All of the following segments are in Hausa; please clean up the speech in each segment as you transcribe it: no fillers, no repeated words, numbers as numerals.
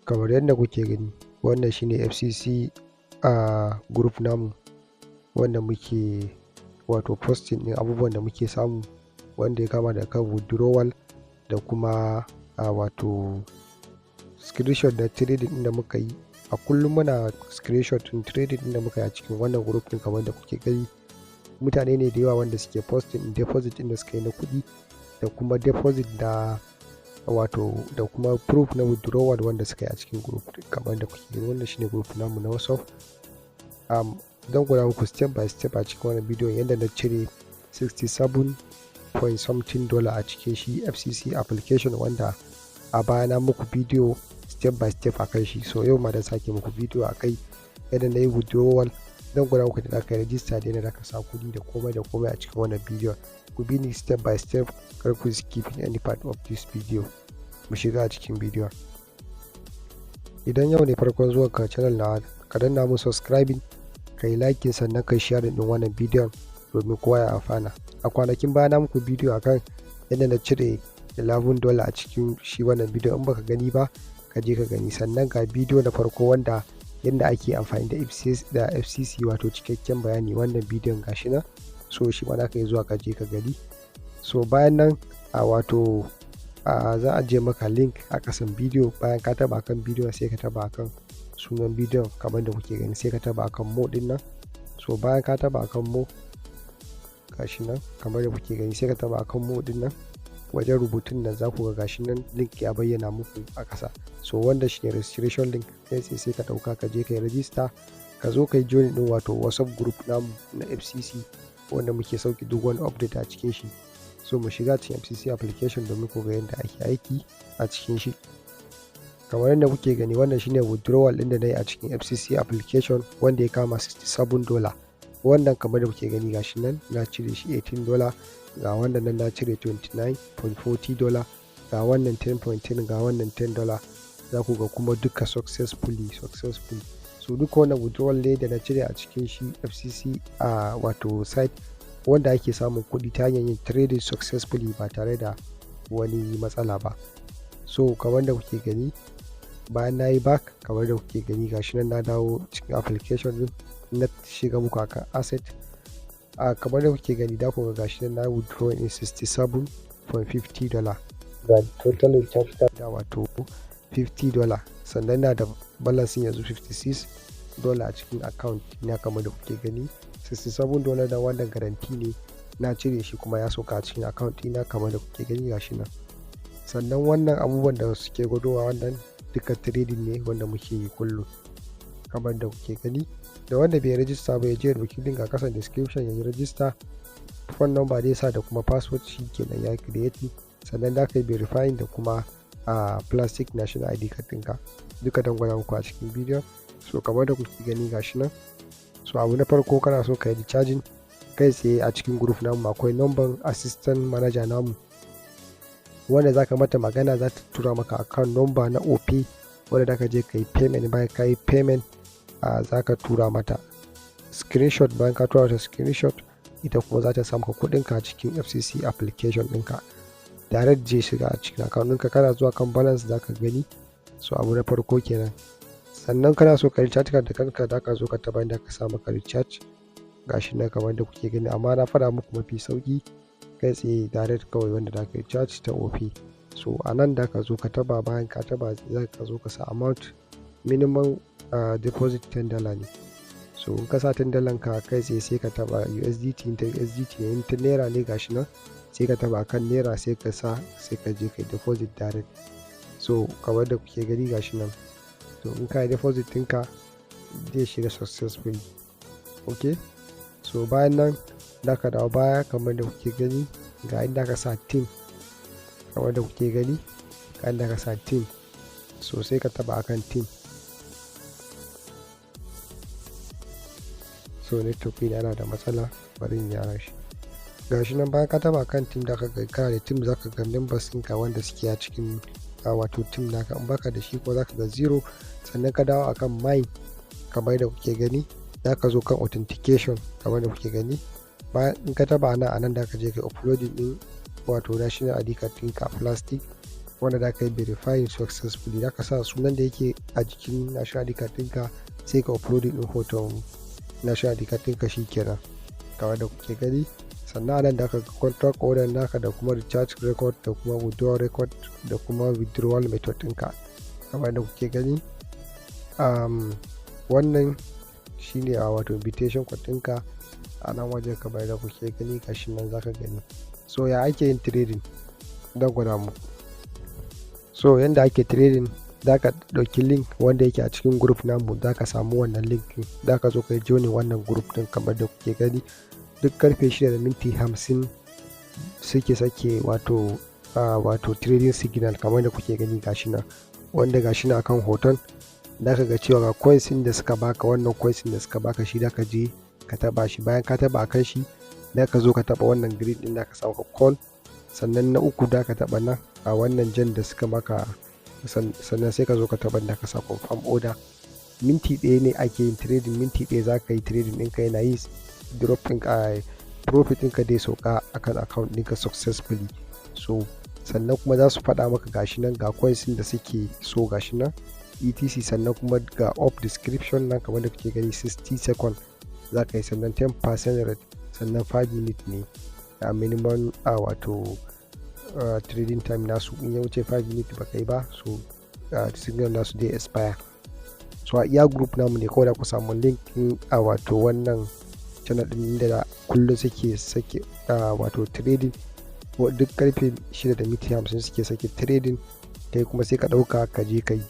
Kamar yadda kuke gani, wannan shine FCC group namu wanda muke wato posting ɗin abubuwan da muke samu, wanda ya kama daga kan withdrawal da kuma wato screenshot da trading ɗin da muka yi. A kullum muna screenshot ɗin trading ɗin da muka yi a cikin wannan group ɗin. Kamar da kuke gani, mutane ne da yawa wanda suke posting ɗin deposit ɗin da suka yi na kuɗi, da kuma deposit da wato da kuma proof na withdrawal wanda suka yi a cikin group ɗin. Kamar da kuke gani, wannan shine group namu na WhatsApp. Zan gwada muku step by step a cikin wannan bidiyon yadda na cire 67 point something dollar a cikin shi FCC application, wanda a baya na muku bidiyo step by step a kan shi. So yau ma da sake muku bidiyo a kai yadda na yi withdrawal. Zan gwada muku da aka yi register da yadda aka sa kuɗi da komai a cikin wannan bidiyon. Ku bi ni step by step, kar ku skip any part of this video. Mu shiga a cikin bidiyon. Idan yau ne farkon zuwa ka channel na, ka danna mu subscribing, ka yi like, sannan ka share din wannan bidiyon domin kowa ya amfana. A kwanakin baya na muku bidiyo akan yadda na cire $11 a cikin shi wannan bidiyo. In baka gani ba, ka je ka gani. Sannan ga bidiyo na farko wanda yadda ake amfani da FCC wato cikakken bayani, wannan bidiyon gashi nan. So shi ma ka yi zuwa ka je ka gani. So bayan nan wato za a je maka link a kasan bidiyo. Bayan ka taba kan bidiyon, sai ka taba kan sunan bidiyon kamar da kuke gani, sai ka taba kan mo din nan. So bayan ka taba kan mo, gashi nan kamar da kuke gani, sai ka taba kan mo din nan. Wajen rubutun nan za ku ga gashi nan link ya bayyana muku a ƙasa. So wanda shine registration link, sai ka ɗauka ka je ka yi register, ka zo ka yi join ɗin wato WhatsApp group namu na FCC wanda muke sauki duk wani update a cikin shi. So mu shiga cikin FCC application domin ku ga yadda ake aiki a cikin shi. Kamar yadda kuke gani, wannan shine withdrawal ɗin da na yi a cikin FCC application wanda ya kama $67. Wannan kamar da kuke gani gashi nan na cire shi $18, ga wannan nan na cire $29.40, ga wannan 10.10, ga wannan $10. Za ku ga kuma duka successfully. So duka wannan withdrawal ne da na cire a cikin shi FCC wato site wanda ake samun kuɗi ta hanyar yin trading successfully ba tare da wani matsala ba. So kamar da kuke gani, bayan na yi back, kamar da kuke gani gashi nan na dawo cikin application din, na shiga muku akan asset. Kamar da kuke gani, da ku ga gashi nan na withdraw in $67.50, ga total capital da wato $50, sannan na da balance yanzu $56 a cikin account na. Kamar da kuke gani, $67 da wannan garanti ne na cire shi kuma ya sauka a cikin account ɗina kamar da kuke gani gashi nan. Sannan wannan abubuwan da suke gudowa, wannan duka trading ne wanda muke yi kullum kamar da kuke gani. Da wanda bai register ba, ya je rubuta link a kasan description ya yi register. Phone number dai sa da kuma password, shi kenan ya create. Sannan da ka yi verifying da kuma plastic national ID card ɗinka. Duka don gwada muku a cikin bidiyon. So kamar da kuke gani gashi nan. So abu na farko, kana so ka yi recharging kai tsaye a cikin group namu, akwai number assistant manager namu wanda za ka mata magana, za ta tura maka account number na OP wanda da ka je ka yi payment. Bayan ka yi payment, za ka tura mata screenshot. Bayan ka tura mata screenshot, ita kuma za ta samu kuɗinka a cikin FCC application ɗinka direct je shiga a cikin account ɗinka. Kana zuwa kan balance za ka gani. So abu na farko kenan. Sannan kana so ka recharge da kanka, da ka zo ka taba inda ka sa maka recharge, gashi nan kamar da kuke gani. Amma na faɗa muku mafi sauki kai tsaye direct kawai wanda da ka recharge ta OP. So a nan da ka zo ka taba, bayan ka taba za ka zo ka sa amount minimum deposit $10 ne. So in ka sa $10 ka kai tsaye, sai ka taba USDT. in ta USDT ne, in ta naira ne gashi nan, sai ka taba kan naira, sai ka sa, sai ka je ka yi deposit direct. So kamar da kuke gani gashi nan. So in ka yi deposit ɗinka zai shiga successfully. Okay, so bayan nan da ka dawo baya, kamar da kuke gani ga inda ka sa team, kamar da kuke gani ga inda ka sa team. So sai ka taba akan team. So network ɗin yana da matsala, bari in gyara shi. Gashi nan bayan ka taba kan team, da ka ga kana da team, za ka ga members ɗinka wanda suke a cikin wato team naka. In baka da shi ko za ka ga 0. Sannan ka dawo akan mine, kamar da kuke gani, za ka zo kan authentication kamar da kuke gani. Bayan in ka taba nan, a nan da ka je ka uploading din wato national ID card ɗinka plastic wanda za ka yi verifying successfully. Za ka sa sunan da yake a jikin national ID card ɗinka sai ka uploading ɗin hoton national ID card ɗinka shikenan kamar da kuke gani. Sannan nan da aka ga contract order naka da kuma recharge record da kuma withdrawal record da kuma withdrawal method ɗinka kamar da kuke gani. Wannan shine a wato invitation code ɗinka a nan wajen kamar da kuke gani gashi nan zaka gani. So ya ake yin trading don gwada muku. So yanda ake trading, za ka ɗauki link wanda yake a cikin group namu, za ka samu wannan link ɗin, za ka zo ka join wannan group ɗin kamar da kuke gani. Duk karfe 6:50 suke sake wato trading signal kamar da kuke gani gashi nan, wanda gashi nan akan hoton za ka ga cewa ga coins ɗin da suka baka, wannan coins ɗin da suka baka shi za ka je ka taba shi. Bayan ka taba akan shi za ka zo ka taba wannan green ɗin da ka samu ka call. Sannan na uku da ka taba nan a wannan jan da suka maka, sannan sai ka zo ka taba da ka sa confirm order. Minti ɗaya ne ake yin trading, minti ɗaya za ka yi trading ɗinka yana yi drop ɗinka profit ɗinka dai sauka akan account ɗinka successfully. So sannan kuma za su faɗa maka gashi nan ga coins da suke so gashi nan etc. Sannan kuma ga up description nan kamar da kuke gani 60 second za ka yi, sannan 10% rate, sannan 5 minutes ne a minimum wato trading time nasu. In ya wuce 5 minutes ba kai ba so signal nasu dai expire. So a iya group namu ne kawai da ku samu link a wato wannan channel din da kullum suke sake wato trading duk karfe 6:50 suke sake trading. Kai kuma sai ka dauka ka je kai,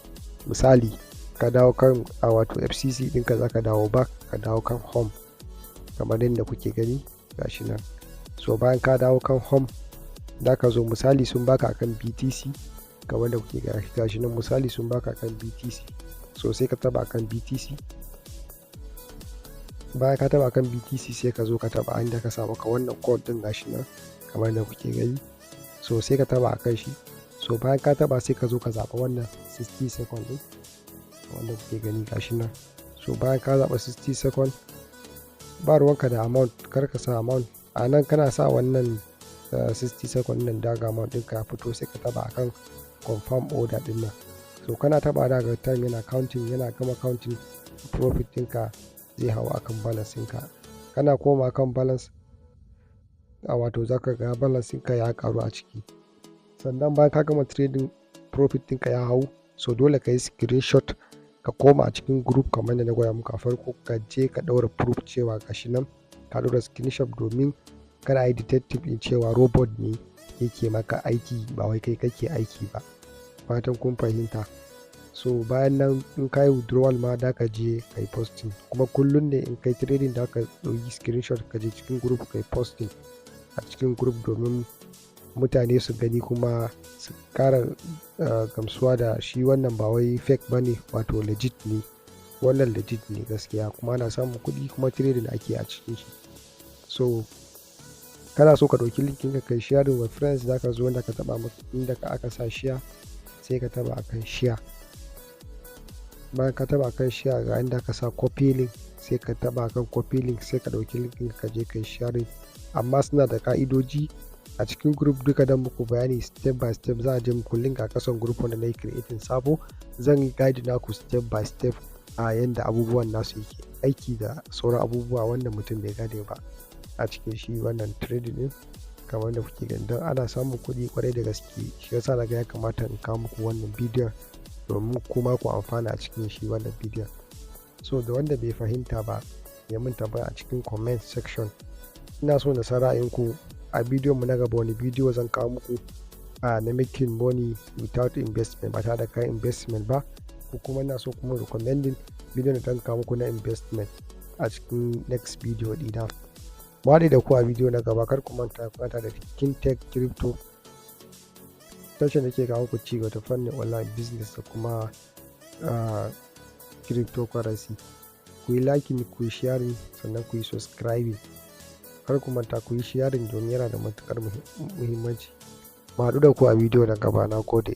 misali ka dawo kan wato FCC ɗinka za ka dawo back, ka dawo kan home kamar yadda kuke gani gashi nan. So bayan ka dawo kan home da ka zo, misali sun baka akan BTC kamar da kuke gashi nan, misali sun baka akan BTC. So sai ka taba akan BTC. Bayan ka taba akan BTC sai ka zo ka taba inda ka samu ka wannan code din gashi nan kamar da kuke gani. So sai ka taba akan shi. So bayan ka taba sai ka zo ka zaba wannan 60 second din wanda kuke gani gashi nan. So bayan ka zaba 60 second, ba ruwanka da amount, kar ka sa amount a nan, kana sa wannan 60 second nan daga amount ɗinka ya fito sai ka taba akan confirm order din nan. So kana taba daga time yana counting, yana gama counting profit ɗinka zai hau akan balance ɗinka. Kana koma kan balance wato zaka ga balance ɗinka ya karu a ciki. Sannan bayan ka gama trading profit ɗinka ya hau, so dole ka yi screenshot ka koma a cikin group kamar da na goya muku a farko, ka je ka ɗaura proof cewa gashi nan ka ɗaura screenshot, domin kada a yi detective ɗin cewa robot ne yake maka aiki ba wai kai kake aiki ba. Fatan kun fahimta. So bayan nan in ka yi withdrawal ma da ka je ka yi posting, kuma kullum ne in kai trading da ka ɗauki screenshot ka je cikin group ka yi posting a cikin group domin mutane su gani kuma su kara gamsuwa da shi wannan ba wai fake bane, wato legit ne. Wannan legit ne gaskiya, kuma ana samun kuɗi kuma trading ake a cikin shi. So kana so ka ɗauki linkin ka kai sharing with friends, za ka zo wanda ka taba inda aka sa share sai ka taba akan share. Bayan ka taba akan share ga inda ka sa copy link sai ka taba akan copy link sai ka ɗauki linkin ka je kai sharing. Amma suna da ka'idoji a cikin group duka dan muku bayani step by step. Za a je muku link a kasan group wanda na yi creating sabo, zan yi guide naku step by step a yanda abubuwan nasu yake aiki da sauran abubuwa wanda mutum bai gane ba a cikin shi wannan trading din kamar da kuke gani. Don ana samun kuɗi kwarai da gaske, shi yasa na ga ya kamata in kawo muku wannan bidiyon domin kuma ku amfana a cikin shi wannan bidiyon. So da wanda bai fahimta ba ya mun tambaya a cikin comment section. Ina so na san ra'ayinku a bidiyon mu na gaba, wani bidiyo zan kawo muku na making money without investment, ba tare da kai investment ba, ko kuma ina so kuma recommending bidiyon da zan kawo muku na investment a cikin next video ɗina. Mu haɗu da ku a bidiyo na gaba. Kar ku manta da Fintech Crypto, tashar da ke kawo muku ci gaba ta fannin online business da kuma cryptocurrency. Ku yi liking, ku yi sharing, sannan ku yi subscribing. Kar ku manta ku yi sharing domin yana da matuƙar muhimmanci. Mu haɗu da ku a bidiyo na gaba. Na gode.